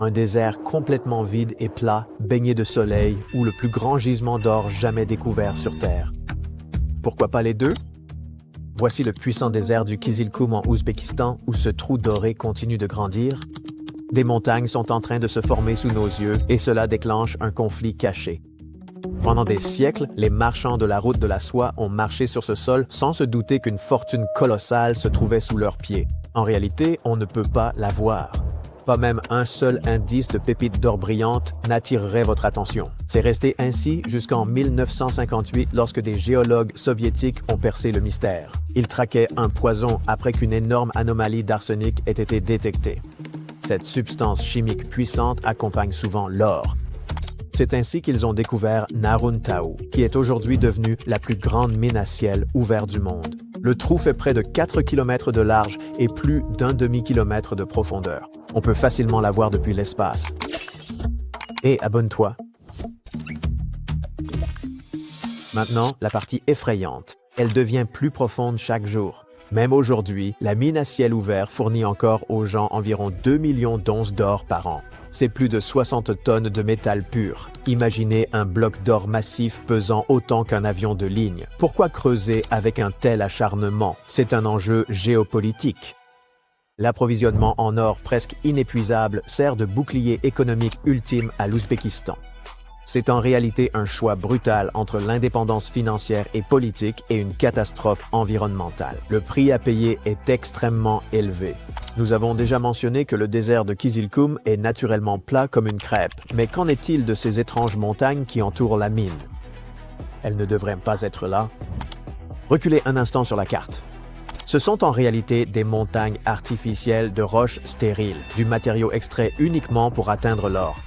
Un désert complètement vide et plat, baigné de soleil, ou le plus grand gisement d'or jamais découvert sur Terre. Pourquoi pas les deux? Voici le puissant désert du Kizilkoum en Ouzbékistan, où ce trou doré continue de grandir. Des montagnes sont en train de se former sous nos yeux, et cela déclenche un conflit caché. Pendant des siècles, les marchands de la route de la soie ont marché sur ce sol sans se douter qu'une fortune colossale se trouvait sous leurs pieds. En réalité, on ne peut pas la voir. Pas même un seul indice de pépite d'or brillante n'attirerait votre attention. C'est resté ainsi jusqu'en 1958 lorsque des géologues soviétiques ont percé le mystère. Ils traquaient un poison après qu'une énorme anomalie d'arsenic ait été détectée. Cette substance chimique puissante accompagne souvent l'or. C'est ainsi qu'ils ont découvert Narun Tao, qui est aujourd'hui devenue la plus grande mine à ciel ouverte du monde. Le trou fait près de 4 km de large et plus d'un demi-kilomètre de profondeur. On peut facilement la voir depuis l'espace. Et abonne-toi. Maintenant, la partie effrayante. Elle devient plus profonde chaque jour. Même aujourd'hui, la mine à ciel ouvert fournit encore aux gens environ 2 millions d'onces d'or par an. C'est plus de 60 tonnes de métal pur. Imaginez un bloc d'or massif pesant autant qu'un avion de ligne. Pourquoi creuser avec un tel acharnement? C'est un enjeu géopolitique. L'approvisionnement en or presque inépuisable sert de bouclier économique ultime à l'Ouzbékistan. C'est en réalité un choix brutal entre l'indépendance financière et politique et une catastrophe environnementale. Le prix à payer est extrêmement élevé. Nous avons déjà mentionné que le désert de Kizilkoum est naturellement plat comme une crêpe. Mais qu'en est-il de ces étranges montagnes qui entourent la mine? Elles ne devraient pas être là. Reculez un instant sur la carte. Ce sont en réalité des montagnes artificielles de roches stériles, du matériau extrait uniquement pour atteindre l'or.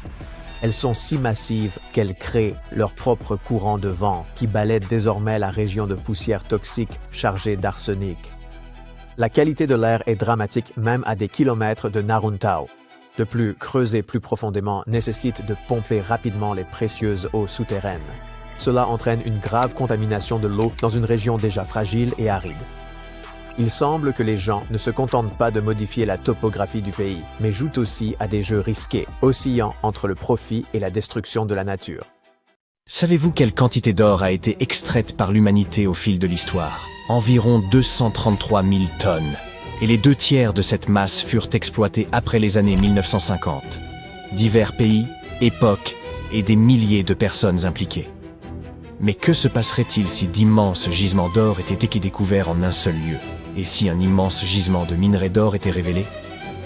Elles sont si massives qu'elles créent leur propre courant de vent qui balaie désormais la région de poussière toxique chargée d'arsenic. La qualité de l'air est dramatique même à des kilomètres de Narun Tao. De plus, creuser plus profondément nécessite de pomper rapidement les précieuses eaux souterraines. Cela entraîne une grave contamination de l'eau dans une région déjà fragile et aride. Il semble que les gens ne se contentent pas de modifier la topographie du pays, mais jouent aussi à des jeux risqués, oscillant entre le profit et la destruction de la nature. Savez-vous quelle quantité d'or a été extraite par l'humanité au fil de l'histoire? Environ 233 000 tonnes. Et les 2/3 de cette masse furent exploités après les années 1950. Divers pays, époques et des milliers de personnes impliquées. Mais que se passerait-il si d'immenses gisements d'or étaient découverts en un seul lieu? Et si un immense gisement de minerai d'or était révélé?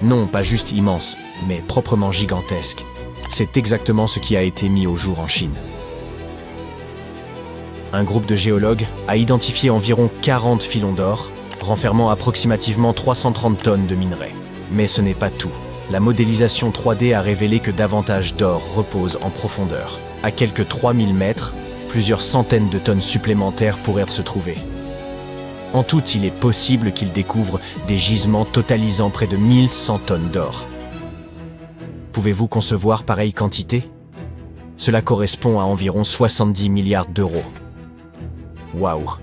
Non, pas juste immense, mais proprement gigantesque. C'est exactement ce qui a été mis au jour en Chine. Un groupe de géologues a identifié environ 40 filons d'or, renfermant approximativement 330 tonnes de minerai. Mais ce n'est pas tout. La modélisation 3D a révélé que davantage d'or repose en profondeur. À quelques 3000 mètres, plusieurs centaines de tonnes supplémentaires pourraient se trouver. En tout, il est possible qu'ils découvrent des gisements totalisant près de 1100 tonnes d'or. Pouvez-vous concevoir pareille quantité? Cela correspond à environ 70 milliards d'euros. Waouh!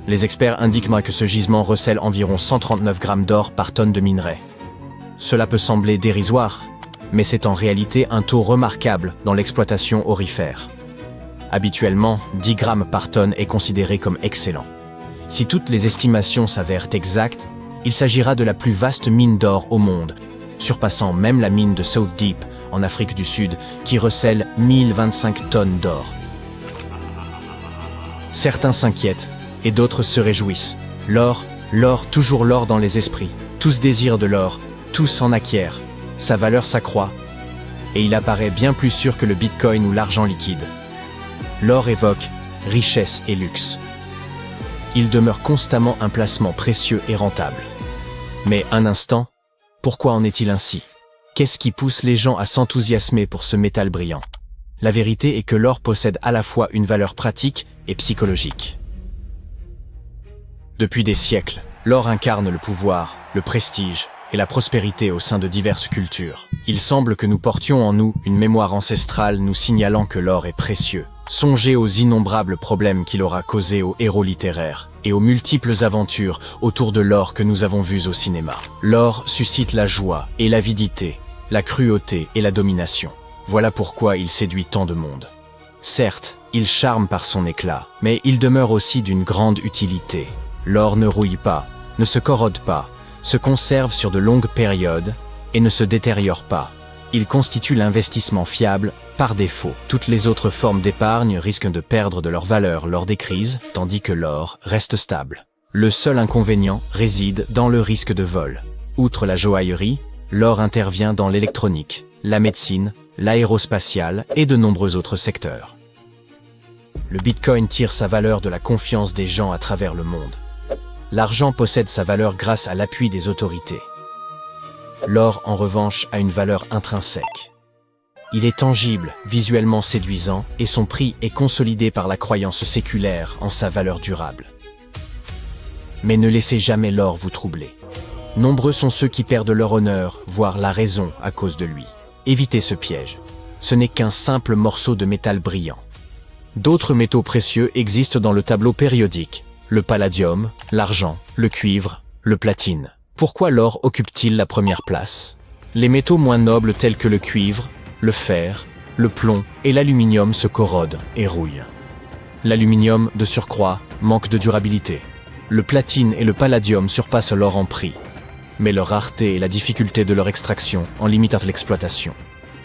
Les experts indiquent que ce gisement recèle environ 139 grammes d'or par tonne de minerai. Cela peut sembler dérisoire, mais c'est en réalité un taux remarquable dans l'exploitation aurifère. Habituellement, 10 grammes par tonne est considéré comme excellent. Si toutes les estimations s'avèrent exactes, il s'agira de la plus vaste mine d'or au monde, surpassant même la mine de South Deep en Afrique du Sud, qui recèle 1025 tonnes d'or. Certains s'inquiètent, et d'autres se réjouissent. L'or, toujours l'or dans les esprits. Tous désirent de l'or, tous en acquièrent. Sa valeur s'accroît, et il apparaît bien plus sûr que le bitcoin ou l'argent liquide. L'or évoque richesse et luxe. Il demeure constamment un placement précieux et rentable. Mais un instant, pourquoi en est-il ainsi? Qu'est-ce qui pousse les gens à s'enthousiasmer pour ce métal brillant? La vérité est que l'or possède à la fois une valeur pratique et psychologique. Depuis des siècles, l'or incarne le pouvoir, le prestige et la prospérité au sein de diverses cultures. Il semble que nous portions en nous une mémoire ancestrale nous signalant que l'or est précieux. Songez aux innombrables problèmes qu'il aura causés aux héros littéraires et aux multiples aventures autour de l'or que nous avons vues au cinéma. L'or suscite la joie et l'avidité, la cruauté et la domination. Voilà pourquoi il séduit tant de monde. Certes, il charme par son éclat, mais il demeure aussi d'une grande utilité. L'or ne rouille pas, ne se corrode pas, se conserve sur de longues périodes et ne se détériore pas. Il constitue l'investissement fiable par défaut. Toutes les autres formes d'épargne risquent de perdre de leur valeur lors des crises, tandis que l'or reste stable. Le seul inconvénient réside dans le risque de vol. Outre la joaillerie, l'or intervient dans l'électronique, la médecine, l'aérospatiale et de nombreux autres secteurs. Le Bitcoin tire sa valeur de la confiance des gens à travers le monde. L'argent possède sa valeur grâce à l'appui des autorités. L'or, en revanche, a une valeur intrinsèque. Il est tangible, visuellement séduisant, et son prix est consolidé par la croyance séculaire en sa valeur durable. Mais ne laissez jamais l'or vous troubler. Nombreux sont ceux qui perdent leur honneur, voire la raison à cause de lui. Évitez ce piège. Ce n'est qu'un simple morceau de métal brillant. D'autres métaux précieux existent dans le tableau périodique. Le palladium, l'argent, le cuivre, le platine. Pourquoi l'or occupe-t-il la première place? Les métaux moins nobles tels que le cuivre, le fer, le plomb et l'aluminium se corrodent et rouillent. L'aluminium, de surcroît, manque de durabilité. Le platine et le palladium surpassent l'or en prix. Mais leur rareté et la difficulté de leur extraction en limitent l'exploitation.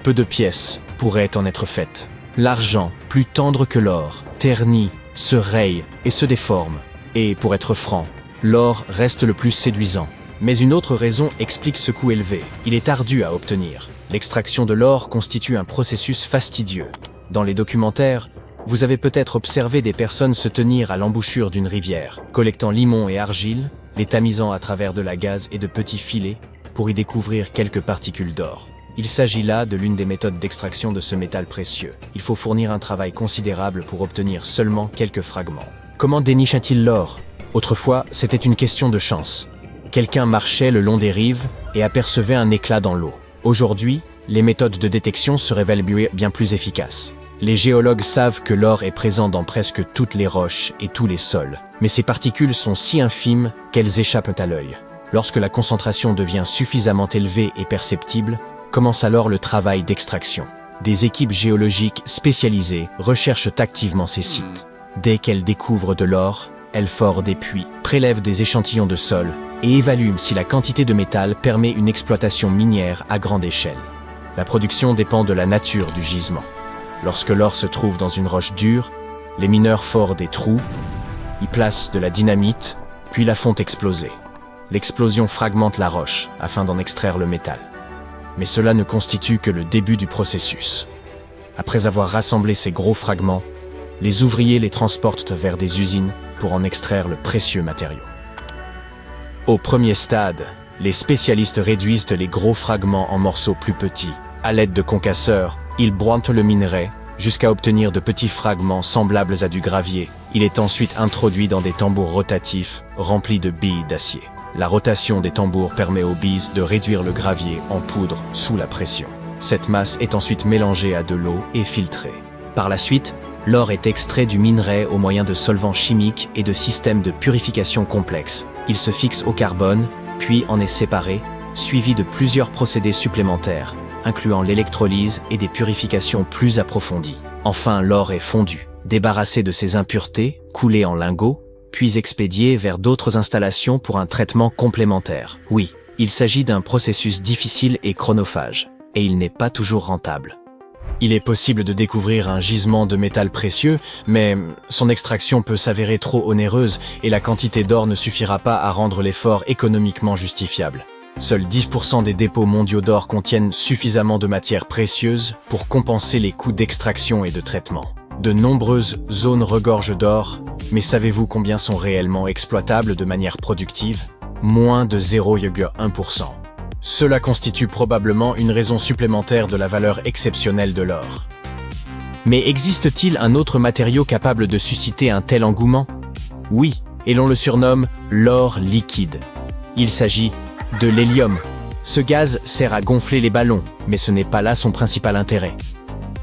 Peu de pièces pourraient en être faites. L'argent, plus tendre que l'or, ternit, se raye et se déforme. Et, pour être franc, l'or reste le plus séduisant. Mais une autre raison explique ce coût élevé. Il est ardu à obtenir. L'extraction de l'or constitue un processus fastidieux. Dans les documentaires, vous avez peut-être observé des personnes se tenir à l'embouchure d'une rivière, collectant limon et argile, les tamisant à travers de la gaze et de petits filets pour y découvrir quelques particules d'or. Il s'agit là de l'une des méthodes d'extraction de ce métal précieux. Il faut fournir un travail considérable pour obtenir seulement quelques fragments. Comment déniche-t-il l'or? Autrefois, c'était une question de chance. Quelqu'un marchait le long des rives et apercevait un éclat dans l'eau. Aujourd'hui, les méthodes de détection se révèlent bien plus efficaces. Les géologues savent que l'or est présent dans presque toutes les roches et tous les sols, mais ces particules sont si infimes qu'elles échappent à l'œil. Lorsque la concentration devient suffisamment élevée et perceptible, commence alors le travail d'extraction. Des équipes géologiques spécialisées recherchent activement ces sites. Dès qu'elles découvrent de l'or, elles forent des puits, prélèvent des échantillons de sol et évaluent si la quantité de métal permet une exploitation minière à grande échelle. La production dépend de la nature du gisement. Lorsque l'or se trouve dans une roche dure, les mineurs forent des trous, y placent de la dynamite, puis la font exploser. L'explosion fragmente la roche afin d'en extraire le métal. Mais cela ne constitue que le début du processus. Après avoir rassemblé ces gros fragments, les ouvriers les transportent vers des usines pour en extraire le précieux matériau. Au premier stade, les spécialistes réduisent les gros fragments en morceaux plus petits. À l'aide de concasseurs, ils broient le minerai jusqu'à obtenir de petits fragments semblables à du gravier. Il est ensuite introduit dans des tambours rotatifs remplis de billes d'acier. La rotation des tambours permet aux billes de réduire le gravier en poudre sous la pression. Cette masse est ensuite mélangée à de l'eau et filtrée. Par la suite, l'or est extrait du minerai au moyen de solvants chimiques et de systèmes de purification complexes. Il se fixe au carbone, puis en est séparé, suivi de plusieurs procédés supplémentaires, incluant l'électrolyse et des purifications plus approfondies. Enfin, l'or est fondu, débarrassé de ses impuretés, coulé en lingots, puis expédié vers d'autres installations pour un traitement complémentaire. Oui, il s'agit d'un processus difficile et chronophage, et il n'est pas toujours rentable. Il est possible de découvrir un gisement de métal précieux, mais son extraction peut s'avérer trop onéreuse et la quantité d'or ne suffira pas à rendre l'effort économiquement justifiable. Seuls 10% des dépôts mondiaux d'or contiennent suffisamment de matières précieuses pour compenser les coûts d'extraction et de traitement. De nombreuses zones regorgent d'or, mais savez-vous combien sont réellement exploitables de manière productive? Moins de 0,1%. Cela constitue probablement une raison supplémentaire de la valeur exceptionnelle de l'or. Mais existe-t-il un autre matériau capable de susciter un tel engouement? Oui, et l'on le surnomme l'or liquide. Il s'agit de l'hélium. Ce gaz sert à gonfler les ballons, mais ce n'est pas là son principal intérêt.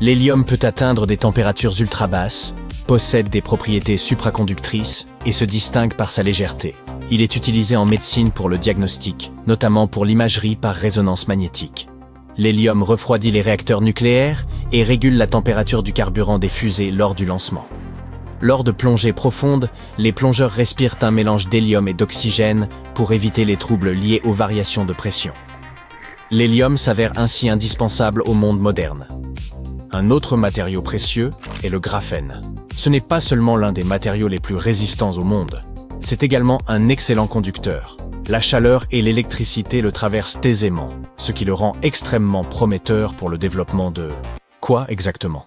L'hélium peut atteindre des températures ultra basses, possède des propriétés supraconductrices et se distingue par sa légèreté. Il est utilisé en médecine pour le diagnostic, notamment pour l'imagerie par résonance magnétique. L'hélium refroidit les réacteurs nucléaires et régule la température du carburant des fusées lors du lancement. Lors de plongées profondes, les plongeurs respirent un mélange d'hélium et d'oxygène pour éviter les troubles liés aux variations de pression. L'hélium s'avère ainsi indispensable au monde moderne. Un autre matériau précieux est le graphène. Ce n'est pas seulement l'un des matériaux les plus résistants au monde, c'est également un excellent conducteur. La chaleur et l'électricité le traversent aisément, ce qui le rend extrêmement prometteur pour le développement de... Quoi exactement?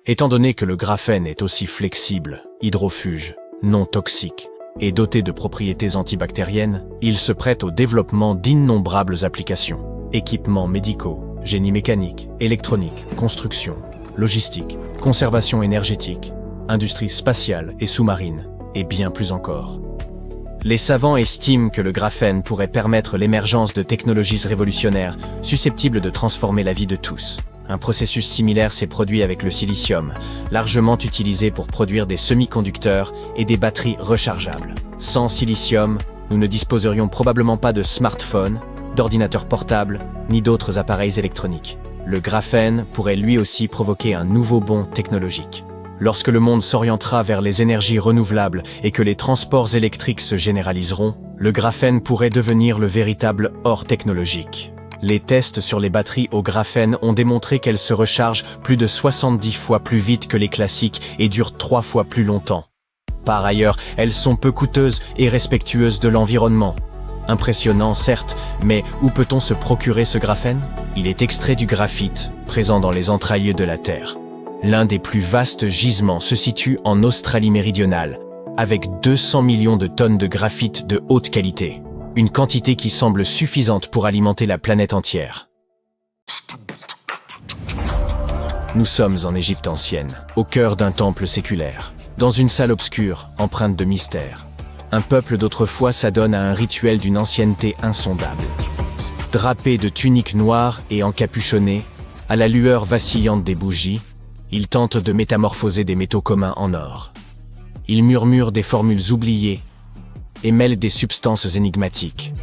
Étant donné que le graphène est aussi flexible, hydrofuge, non toxique et doté de propriétés antibactériennes, il se prête au développement d'innombrables applications. Équipements médicaux, génie mécanique, électronique, construction, logistique, conservation énergétique, industrie spatiale et sous-marine, et bien plus encore. Les savants estiment que le graphène pourrait permettre l'émergence de technologies révolutionnaires susceptibles de transformer la vie de tous. Un processus similaire s'est produit avec le silicium, largement utilisé pour produire des semi-conducteurs et des batteries rechargeables. Sans silicium, nous ne disposerions probablement pas de smartphones, d'ordinateurs portables, ni d'autres appareils électroniques. Le graphène pourrait lui aussi provoquer un nouveau bond technologique. Lorsque le monde s'orientera vers les énergies renouvelables et que les transports électriques se généraliseront, le graphène pourrait devenir le véritable or technologique. Les tests sur les batteries au graphène ont démontré qu'elles se rechargent plus de 70 fois plus vite que les classiques et durent 3 fois plus longtemps. Par ailleurs, elles sont peu coûteuses et respectueuses de l'environnement. Impressionnant certes, mais où peut-on se procurer ce graphène? Il est extrait du graphite, présent dans les entrailles de la Terre. L'un des plus vastes gisements se situe en Australie méridionale, avec 200 millions de tonnes de graphite de haute qualité. Une quantité qui semble suffisante pour alimenter la planète entière. Nous sommes en Égypte ancienne, au cœur d'un temple séculaire, dans une salle obscure, empreinte de mystère. Un peuple d'autrefois s'adonne à un rituel d'une ancienneté insondable. Drapé de tuniques noires et encapuchonné, à la lueur vacillante des bougies, il tente de métamorphoser des métaux communs en or. Il murmure des formules oubliées et mêle des substances énigmatiques.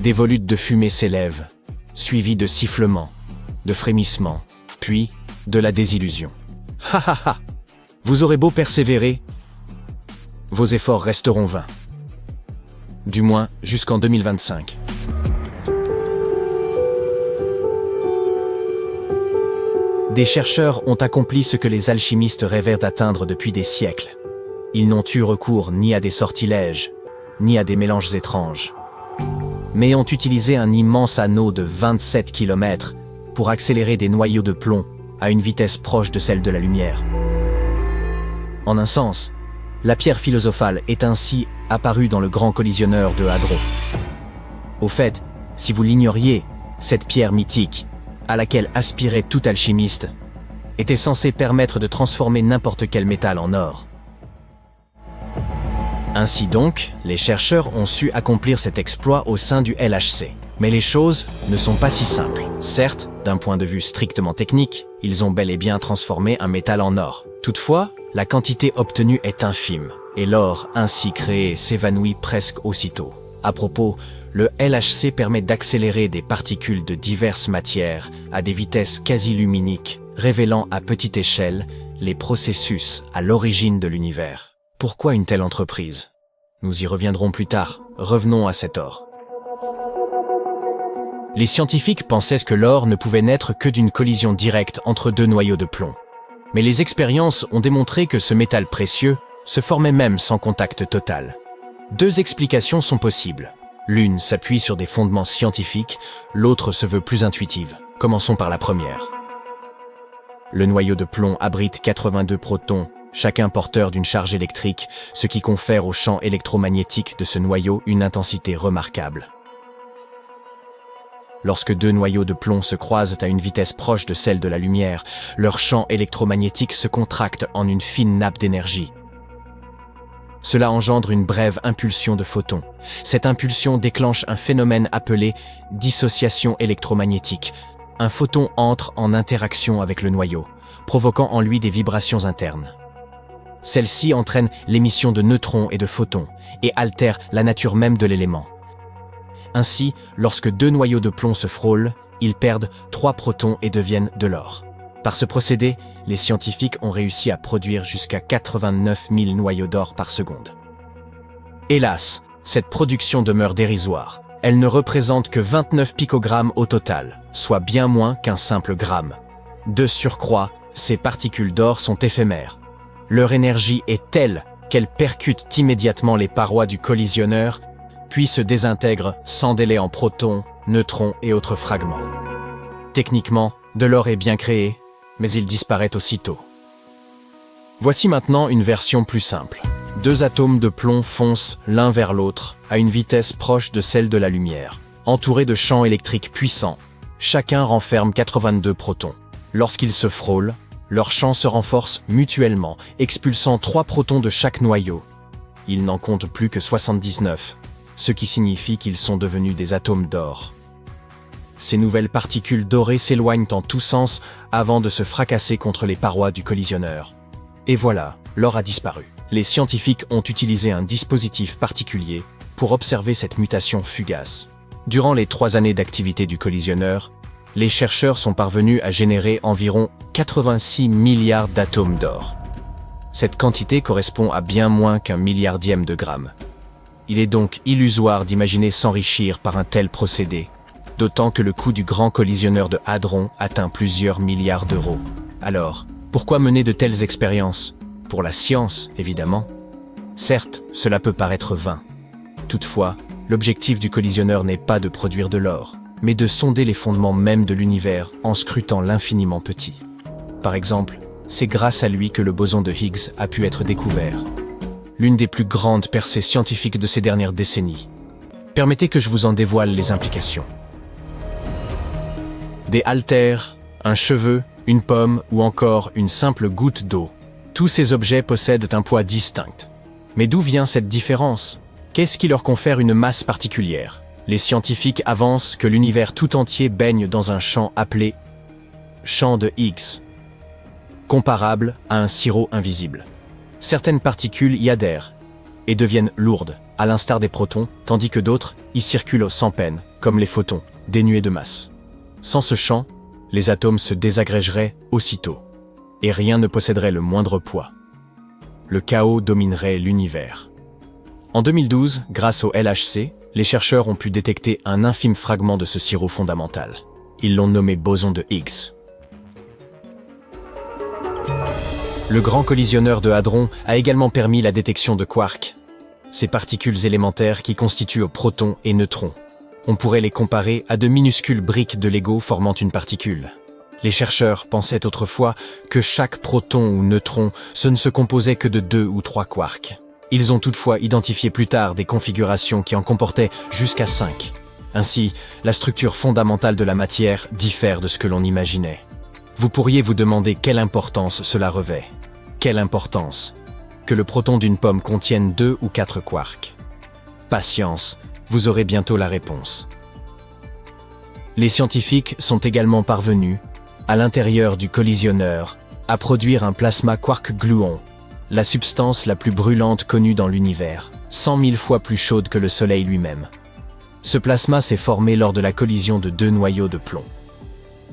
Des volutes de fumée s'élèvent, suivies de sifflements, de frémissements, puis de la désillusion. Ha ha ha! Vous aurez beau persévérer, vos efforts resteront vains. Du moins jusqu'en 2025. Des chercheurs ont accompli ce que les alchimistes rêvaient d'atteindre depuis des siècles. Ils n'ont eu recours ni à des sortilèges, ni à des mélanges étranges, mais ont utilisé un immense anneau de 27 km pour accélérer des noyaux de plomb à une vitesse proche de celle de la lumière. En un sens, la pierre philosophale est ainsi apparue dans le grand collisionneur de Hadron. Au fait, si vous l'ignoriez, cette pierre mythique, à laquelle aspirait tout alchimiste, était censée permettre de transformer n'importe quel métal en or. Ainsi donc, les chercheurs ont su accomplir cet exploit au sein du LHC. Mais les choses ne sont pas si simples. Certes, d'un point de vue strictement technique, ils ont bel et bien transformé un métal en or. Toutefois, la quantité obtenue est infime, et l'or ainsi créé s'évanouit presque aussitôt. À propos, le LHC permet d'accélérer des particules de diverses matières à des vitesses quasi luminiques, révélant à petite échelle les processus à l'origine de l'univers. Pourquoi une telle entreprise? Nous y reviendrons plus tard. Revenons à cet or. Les scientifiques pensaient que l'or ne pouvait naître que d'une collision directe entre deux noyaux de plomb. Mais les expériences ont démontré que ce métal précieux se formait même sans contact total. Deux explications sont possibles. L'une s'appuie sur des fondements scientifiques, l'autre se veut plus intuitive. Commençons par la première. Le noyau de plomb abrite 82 protons, chacun porteur d'une charge électrique, ce qui confère au champ électromagnétique de ce noyau une intensité remarquable. Lorsque deux noyaux de plomb se croisent à une vitesse proche de celle de la lumière, leur champ électromagnétique se contracte en une fine nappe d'énergie. Cela engendre une brève impulsion de photons. Cette impulsion déclenche un phénomène appelé dissociation électromagnétique. Un photon entre en interaction avec le noyau, provoquant en lui des vibrations internes. Celles-ci entraînent l'émission de neutrons et de photons et altèrent la nature même de l'élément. Ainsi, lorsque deux noyaux de plomb se frôlent, ils perdent 3 protons et deviennent de l'or. Par ce procédé, les scientifiques ont réussi à produire jusqu'à 89 000 noyaux d'or par seconde. Hélas, cette production demeure dérisoire. Elle ne représente que 29 picogrammes au total, soit bien moins qu'un simple gramme. De surcroît, ces particules d'or sont éphémères. Leur énergie est telle qu'elles percutent immédiatement les parois du collisionneur, puis se désintègrent sans délai en protons, neutrons et autres fragments. Techniquement, de l'or est bien créé, mais il disparaît aussitôt. Voici maintenant une version plus simple. 2 atomes de plomb foncent l'un vers l'autre à une vitesse proche de celle de la lumière. Entourés de champs électriques puissants, chacun renferme 82 protons. Lorsqu'ils se frôlent, leurs champs se renforcent mutuellement, expulsant 3 protons de chaque noyau. Ils n'en comptent plus que 79, ce qui signifie qu'ils sont devenus des atomes d'or. Ces nouvelles particules dorées s'éloignent en tous sens avant de se fracasser contre les parois du collisionneur. Et voilà, l'or a disparu. Les scientifiques ont utilisé un dispositif particulier pour observer cette mutation fugace. Durant les 3 années d'activité du collisionneur, les chercheurs sont parvenus à générer environ 86 milliards d'atomes d'or. Cette quantité correspond à bien moins qu'un milliardième de gramme. Il est donc illusoire d'imaginer s'enrichir par un tel procédé, d'autant que le coût du grand collisionneur de Hadron atteint plusieurs milliards d'euros. Alors, pourquoi mener de telles expériences? Pour la science, évidemment. Certes, cela peut paraître vain. Toutefois, l'objectif du collisionneur n'est pas de produire de l'or, mais de sonder les fondements mêmes de l'univers en scrutant l'infiniment petit. Par exemple, c'est grâce à lui que le boson de Higgs a pu être découvert. L'une des plus grandes percées scientifiques de ces dernières décennies. Permettez que je vous en dévoile les implications. Des haltères, un cheveu, une pomme ou encore une simple goutte d'eau. Tous ces objets possèdent un poids distinct. Mais d'où vient cette différence? Qu'est-ce qui leur confère une masse particulière? Les scientifiques avancent que l'univers tout entier baigne dans un champ appelé champ de Higgs, comparable à un sirop invisible. Certaines particules y adhèrent et deviennent lourdes, à l'instar des protons, tandis que d'autres y circulent sans peine, comme les photons, dénués de masse. Sans ce champ, les atomes se désagrégeraient aussitôt, et rien ne posséderait le moindre poids. Le chaos dominerait l'univers. En 2012, grâce au LHC, les chercheurs ont pu détecter un infime fragment de ce sirop fondamental. Ils l'ont nommé boson de Higgs. Le grand collisionneur de Hadron a également permis la détection de quarks, ces particules élémentaires qui constituent protons et neutrons. On pourrait les comparer à de minuscules briques de Lego formant une particule. Les chercheurs pensaient autrefois que chaque proton ou neutron, ce ne se composait que de 2 ou 3 quarks. Ils ont toutefois identifié plus tard des configurations qui en comportaient jusqu'à 5. Ainsi, la structure fondamentale de la matière diffère de ce que l'on imaginait. Vous pourriez vous demander quelle importance cela revêt. Quelle importance que le proton d'une pomme contienne 2 ou 4 quarks. Patience, vous aurez bientôt la réponse. Les scientifiques sont également parvenus, à l'intérieur du collisionneur, à produire un plasma quark-gluon, la substance la plus brûlante connue dans l'univers, 100 000 fois plus chaude que le Soleil lui-même. Ce plasma s'est formé lors de la collision de 2 noyaux de plomb.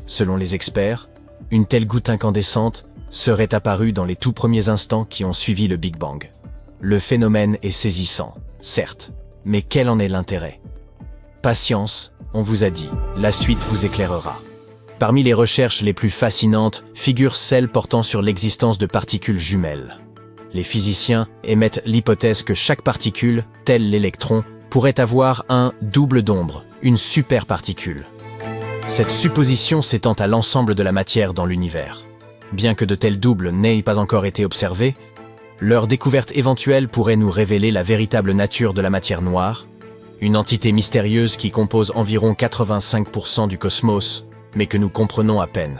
Selon les experts, une telle goutte incandescente serait apparue dans les tout premiers instants qui ont suivi le Big Bang. Le phénomène est saisissant, certes, mais quel en est l'intérêt? Patience, on vous a dit, la suite vous éclairera. Parmi les recherches les plus fascinantes figurent celles portant sur l'existence de particules jumelles. Les physiciens émettent l'hypothèse que chaque particule, tel l'électron, pourrait avoir un double d'ombre, une superparticule. Cette supposition s'étend à l'ensemble de la matière dans l'univers. Bien que de tels doubles n'aient pas encore été observés, leur découverte éventuelle pourrait nous révéler la véritable nature de la matière noire, une entité mystérieuse qui compose environ 85% du cosmos, mais que nous comprenons à peine.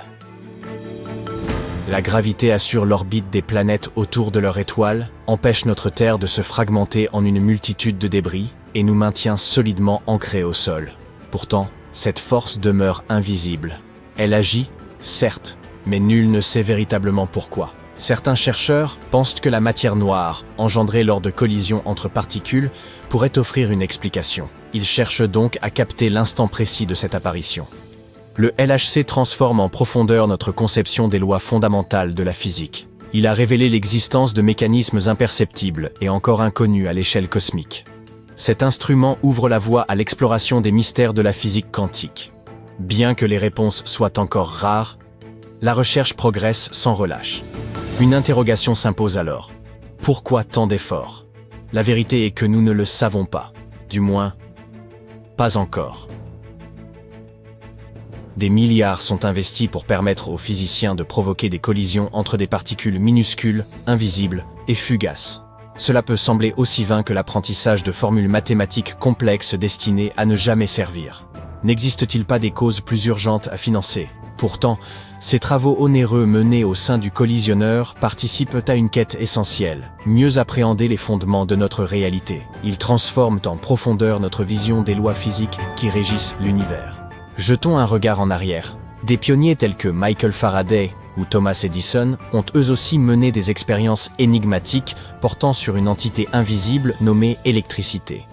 La gravité assure l'orbite des planètes autour de leur étoile, empêche notre Terre de se fragmenter en une multitude de débris et nous maintient solidement ancrés au sol. Pourtant, cette force demeure invisible. Elle agit, certes, mais nul ne sait véritablement pourquoi. Certains chercheurs pensent que la matière noire, engendrée lors de collisions entre particules, pourrait offrir une explication. Ils cherchent donc à capter l'instant précis de cette apparition. Le LHC transforme en profondeur notre conception des lois fondamentales de la physique. Il a révélé l'existence de mécanismes imperceptibles et encore inconnus à l'échelle cosmique. Cet instrument ouvre la voie à l'exploration des mystères de la physique quantique. Bien que les réponses soient encore rares, la recherche progresse sans relâche. Une interrogation s'impose alors. Pourquoi tant d'efforts? La vérité est que nous ne le savons pas. Du moins, pas encore. Des milliards sont investis pour permettre aux physiciens de provoquer des collisions entre des particules minuscules, invisibles et fugaces. Cela peut sembler aussi vain que l'apprentissage de formules mathématiques complexes destinées à ne jamais servir. N'existe-t-il pas des causes plus urgentes à financer? Pourtant, ces travaux onéreux menés au sein du collisionneur participent à une quête essentielle, mieux appréhender les fondements de notre réalité. Ils transforment en profondeur notre vision des lois physiques qui régissent l'univers. Jetons un regard en arrière. Des pionniers tels que Michael Faraday ou Thomas Edison ont eux aussi mené des expériences énigmatiques portant sur une entité invisible nommée électricité.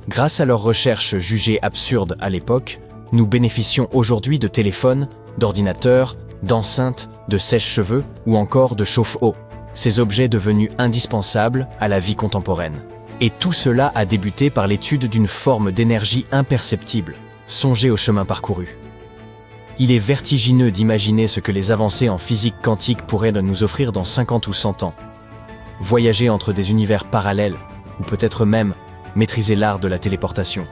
Grâce à leurs recherches jugées absurdes à l'époque, nous bénéficions aujourd'hui de téléphones, d'ordinateurs, d'enceintes, de sèche-cheveux ou encore de chauffe-eau. Ces objets devenus indispensables à la vie contemporaine. Et tout cela a débuté par l'étude d'une forme d'énergie imperceptible. Songez au chemin parcouru. Il est vertigineux d'imaginer ce que les avancées en physique quantique pourraient nous offrir dans 50 ou 100 ans. Voyager entre des univers parallèles, ou peut-être même maîtriser l'art de la téléportation.